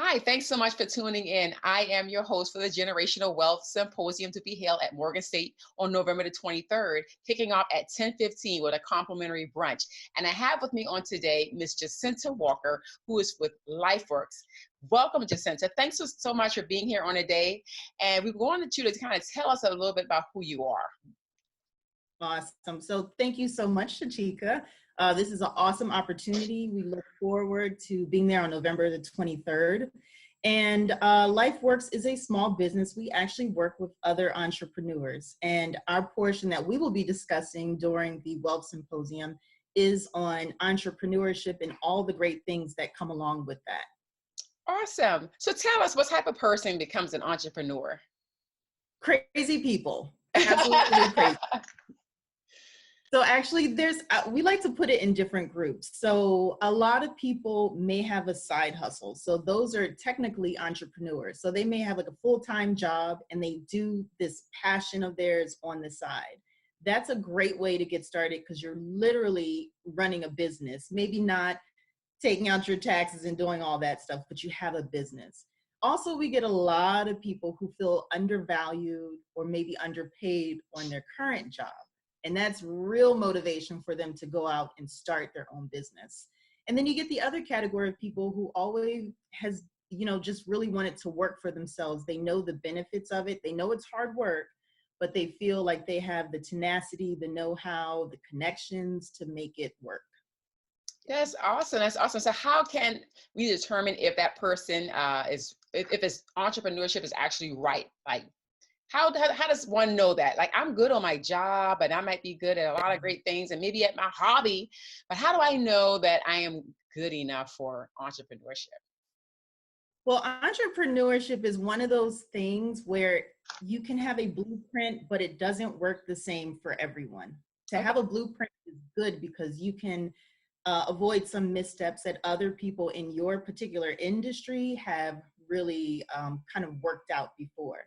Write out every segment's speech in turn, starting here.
Hi, thanks so much for tuning in. I am your host for the Generational Wealth Symposium to be held at Morgan State on November the 23rd, kicking off at 10:15 with a complimentary brunch. And I have with me on today Miss Jacinta Walker, who is with LifeWorks. Welcome, Jacinta. Thanks so much for being here on a day. And we wanted you to kind of tell us a little bit about who you are. Awesome. So thank you so much, Shachika. This is an awesome opportunity. We look forward to being there on November the 23rd. And LifeWorks is a small business. We actually work with other entrepreneurs. And our portion that we will be discussing during the Wealth Symposium is on entrepreneurship and all the great things that come along with that. Awesome. So tell us, what type of person becomes an entrepreneur? Crazy people. Absolutely crazy. So actually we like to put it in different groups. So a lot of people may have a side hustle. So those are technically entrepreneurs. So they may have like a full-time job and they do this passion of theirs on the side. That's a great way to get started because you're literally running a business, maybe not taking out your taxes and doing all that stuff, but you have a business. Also, we get a lot of people who feel undervalued or maybe underpaid on their current job. And that's real motivation for them to go out and start their own business. And then you get the other category of people who always has, just really wanted to work for themselves. They know the benefits of it. They know it's hard work, but they feel like they have the tenacity, the know-how, the connections to make it work. That's awesome. That's awesome. So how can we determine if that person if his entrepreneurship is actually right? Like, how does one know that? Like, I'm good on my job and I might be good at a lot of great things and maybe at my hobby, but how do I know that I am good enough for entrepreneurship? Well, entrepreneurship is one of those things where you can have a blueprint, but it doesn't work the same for everyone. To Okay. have a blueprint is good because you can avoid some missteps that other people in your particular industry have really kind of worked out before.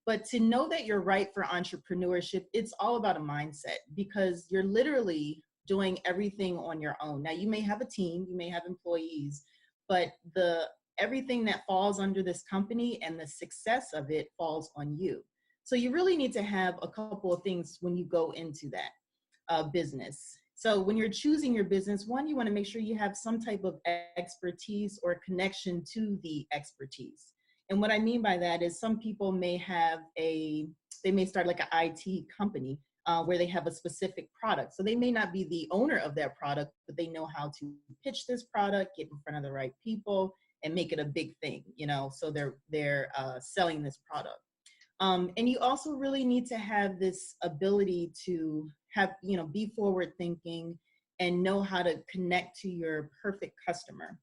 But to know that you're right for entrepreneurship, it's all about a mindset because you're literally doing everything on your own. Now, you may have a team, you may have employees, but everything that falls under this company and the success of it falls on you. So you really need to have a couple of things when you go into that business. So when you're choosing your business, one, you want to make sure you have some type of expertise or connection to the expertise. And what I mean by that is some people may they may start like an IT company where they have a specific product. So they may not be the owner of that product, but they know how to pitch this product, get in front of the right people, and make it a big thing, so they're selling this product. And you also really need to have this ability to have, be forward thinking and know how to connect to your perfect customer.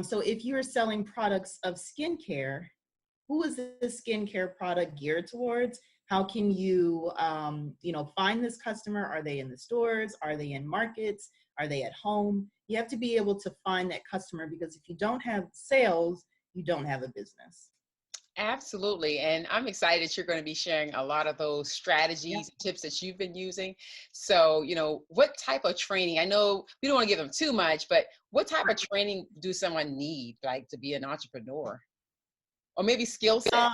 So if you're selling products of skincare, who is this skincare product geared towards? How can you, find this customer? Are they in the stores? Are they in markets? Are they at home? You have to be able to find that customer because if you don't have sales, you don't have a business. Absolutely. And I'm excited that you're going to be sharing a lot of those Yeah. strategies and tips that you've been using. So, what type of training? I know we don't want to give them too much, but what type of training do someone need, like, to be an entrepreneur? Or maybe skill set? Uh,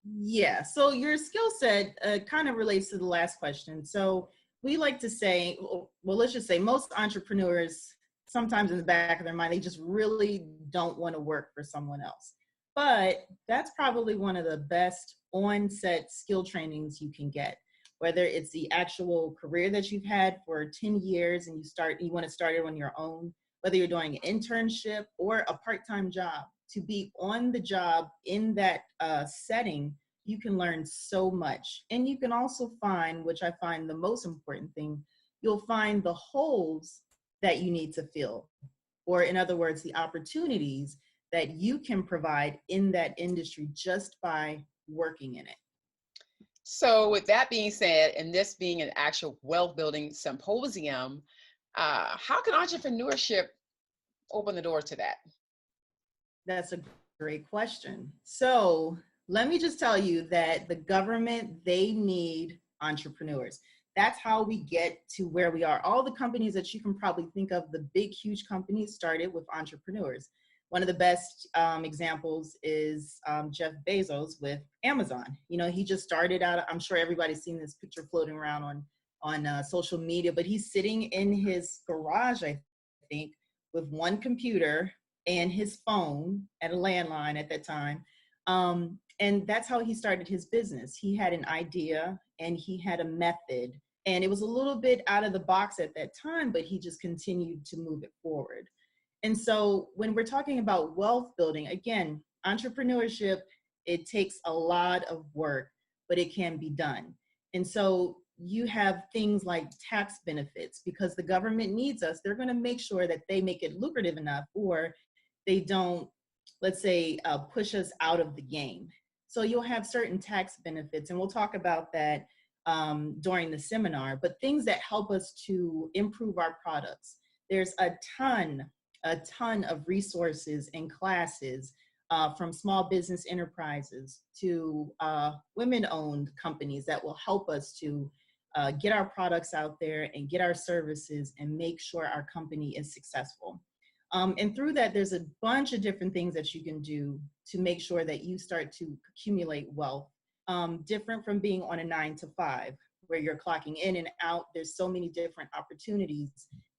yeah. So your skill set kind of relates to the last question. So we like to say, well, let's just say most entrepreneurs, sometimes in the back of their mind, they just really don't want to work for someone else. But that's probably one of the best onset skill trainings you can get, whether it's the actual career that you've had for 10 years and you want to start it on your own, whether you're doing an internship or a part-time job, to be on the job in that setting, you can learn so much. And you can also find, which I find the most important thing, you'll find the holes that you need to fill, or in other words, the opportunities that you can provide in that industry just by working in it. So, with that being said, and this being an actual wealth building symposium, how can entrepreneurship open the door to that? That's a great question. So let me just tell you that the government, they need entrepreneurs. That's how we get to where we are. All the companies that you can probably think of, the big, huge companies started with entrepreneurs. One of the best examples is Jeff Bezos with Amazon. You know, he just started out, I'm sure everybody's seen this picture floating around on social media, but he's sitting in his garage, I think, with one computer and his phone at a landline at that time. And that's how he started his business. He had an idea and he had a method, and it was a little bit out of the box at that time, but he just continued to move it forward. And so when we're talking about wealth building, again, entrepreneurship, it takes a lot of work, but it can be done. And so you have things like tax benefits because the government needs us. They're going to make sure that they make it lucrative enough, or they don't, let's say, push us out of the game. So you'll have certain tax benefits, and we'll talk about that during the seminar, but things that help us to improve our products. There's a ton of resources and classes from small business enterprises to women-owned companies that will help us to get our products out there and get our services and make sure our company is successful. And through that, there's a bunch of different things that you can do to make sure that you start to accumulate wealth, different from being on a 9 to 5, where you're clocking in and out. There's so many different opportunities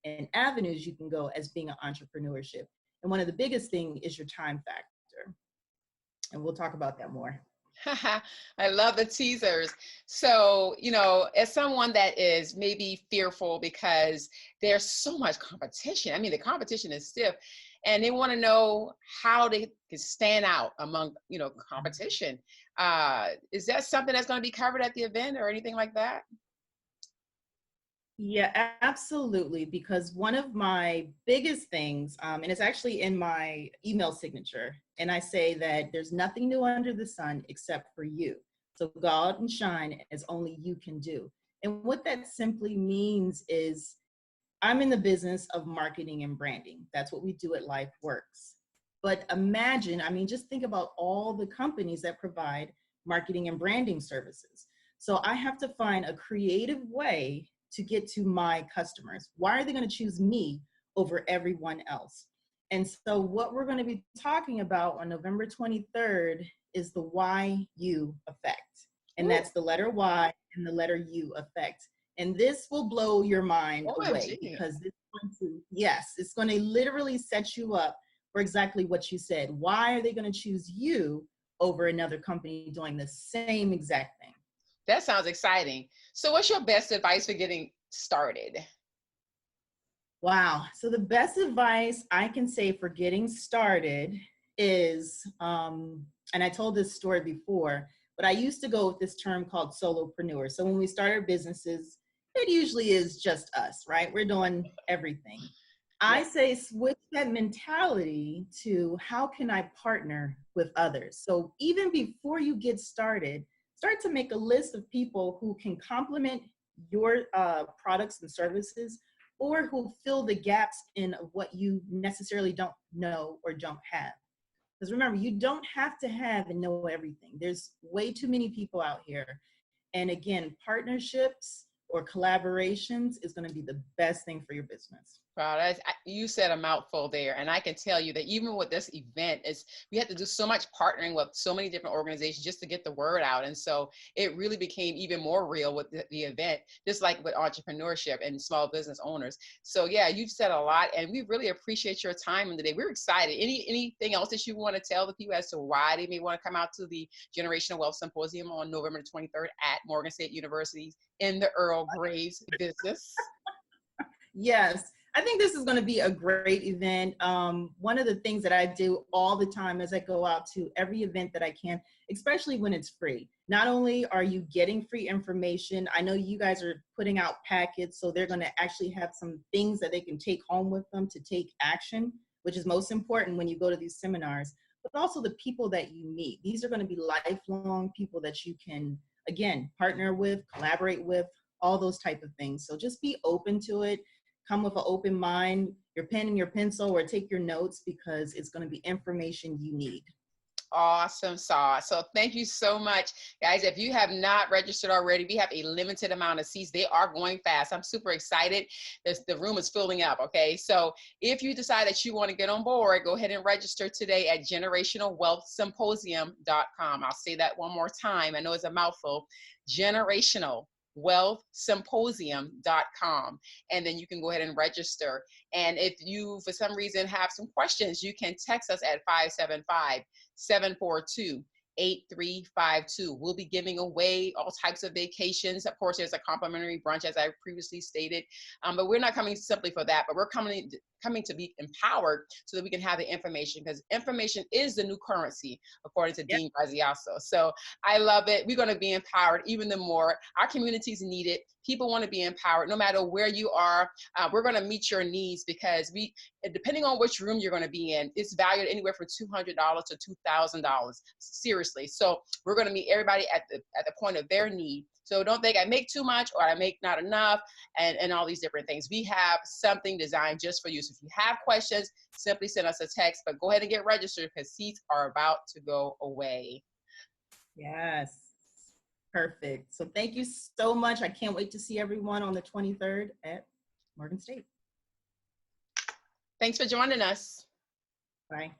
and avenues you can go as being an entrepreneurship. And one of the biggest thing is your time factor. And we'll talk about that more. I love the teasers. So, you know, as someone that is maybe fearful because there's so much competition, I mean, the competition is stiff, and they want to know how they can stand out among, you know, competition. Is that something that's going to be covered at the event or anything like that? Yeah, absolutely. Because one of my biggest things, and it's actually in my email signature, and I say that there's nothing new under the sun except for you. So go out and shine as only you can do. And what that simply means is I'm in the business of marketing and branding. That's what we do at Life Works. But imagine, I mean, just think about all the companies that provide marketing and branding services. So I have to find a creative way to get to my customers. Why are they going to choose me over everyone else? And so what we're going to be talking about on November 23rd is the why you effect. And that's the letter Y and the letter U effect. And this will blow your mind away because this is going to, yes, it's going to literally set you up for exactly what you said. Why are they going to choose you over another company doing the same exact thing? That sounds exciting. So what's your best advice for getting started? Wow. So the best advice I can say for getting started is, and I told this story before, but I used to go with this term called solopreneur. So when we start our businesses, it usually is just us, right? We're doing everything. I say switch that mentality to how can I partner with others? So even before you get started, start to make a list of people who can complement your products and services, or who fill the gaps in what you necessarily don't know or don't have. Because remember, you don't have to have and know everything. There's way too many people out here. And again, partnerships or collaborations is going to be the best thing for your business. Wow, you said a mouthful there. And I can tell you that even with this event, we had to do so much partnering with so many different organizations just to get the word out. And so it really became even more real with the event, just like with entrepreneurship and small business owners. So yeah, you've said a lot, and we really appreciate your time today. We're excited. Anything else that you want to tell the people as to why they may want to come out to the Generational Wealth Symposium on November 23rd at Morgan State University's in the Earl Graves business? Yes. I think this is going to be a great event. One of the things that I do all the time is I go out to every event that I can, especially when it's free. Not only are you getting free information, I know you guys are putting out packets, so they're going to actually have some things that they can take home with them to take action, which is most important when you go to these seminars, but also the people that you meet. These are going to be lifelong people that you can, again, partner with, collaborate with, all those type of things. So just be open to it. Come with an open mind, your pen and your pencil, or take your notes because it's going to be information you need. awesome sauce. So thank you so much, guys. If you have not registered already, we have a limited amount of seats. They are going fast. I'm super excited. The room is filling up. Okay. So if you decide that you want to get on board, go ahead and register today at generationalwealthsymposium.com. I'll say that one more time. I know it's a mouthful. Generationalwealthsymposium.com. And then you can go ahead and register. And if you, for some reason, have some questions, you can text us at 575-742-8352. We'll be giving away all types of vacations. Of course, there's a complimentary brunch, as I previously stated. But we're not coming simply for that, but we're coming to be empowered so that we can have the information, because information is the new currency, according to Dean Graziaso. So I love it. We're going to be empowered even the more. Our communities need it. People want to be empowered no matter where you are. We're going to meet your needs, because depending on which room you're going to be in, it's valued anywhere from $200 to $2,000. Seriously. So we're going to meet everybody at the point of their need. So don't think I make too much or I make not enough and all these different things. We have something designed just for you. So if you have questions, simply send us a text, but go ahead and get registered, because seats are about to go away. Yes. Perfect. So thank you so much. I can't wait to see everyone on the 23rd at Morgan State. Thanks for joining us. Bye.